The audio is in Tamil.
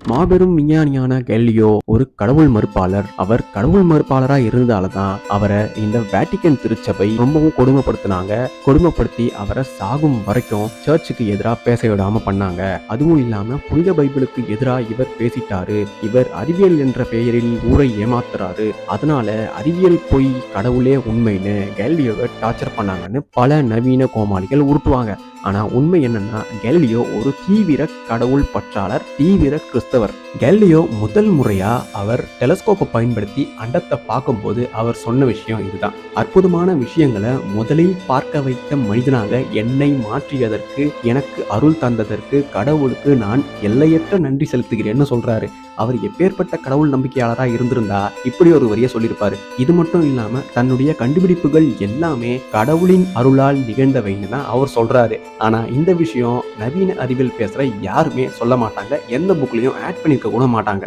மாபெரும் விஞ்ஞானியான கேலிலியோ ஒரு கடவுள் மறுப்பாளர். அவர் கடவுள் மறுப்பாளரா இருந்ததாலதான் அவரை இந்த வேட்டிக்கன் திருச்சபை ரொம்பவும் கொடுமைப்படுத்தினாங்க. கொடுமைப்படுத்தி அவரை சாகும் வரைக்கும் சர்ச்சுக்கு எதிராக பேச விடாம பண்ணாங்க. அதுவும் இல்லாம புனித பைபிளுக்கு எதிராக இவர் பேசிட்டாரு. இவர் அறிவியல் என்ற பெயரில் ஊரை ஏமாத்துறாரு. அதனால அறிவியல் பொய், கடவுளே உண்மைன்னு கேலிலியோவை டார்ச்சர் பண்ணாங்கன்னு பல நவீன கோமாளிகள் உருட்டுவாங்க. ஆனா உண்மை என்னன்னா, கேலிலியோ ஒரு தீவிர கடவுள் பற்றாளர், தீவிர கிறிஸ்தவர். கேலிலியோ முதல் முறையா அவர் டெலஸ்கோப்பை பயன்படுத்தி அண்டத்தை பார்க்கும்போது அவர் சொன்ன விஷயம் இதுதான். அற்புதமான விஷயங்களை முதலில் பார்க்க வைத்த மனிதனாக என்னை மாற்றியதற்கு, எனக்கு அருள் தந்ததற்கு கடவுளுக்கு நான் எல்லையற்ற நன்றி செலுத்துகிறேன்னு சொல்றாரு. அவர் எப்பேற்பட்ட கடவுள் நம்பிக்கையாளராக இருந்திருந்தா இப்படி ஒரு வரியை சொல்லியிருப்பாரு. இது மட்டும் இல்லாம தன்னுடைய கண்டுபிடிப்புகள் எல்லாமே கடவுளின் அருளால் நிகழ்ந்தவைன்னு தான் அவர் சொல்றாரு. ஆனா இந்த விஷயம் நவீன அறிவியல் பேசுற யாருமே சொல்ல மாட்டாங்க, எந்த புக்லயும் ஆட் பண்ணிருக்க கூட மாட்டாங்க.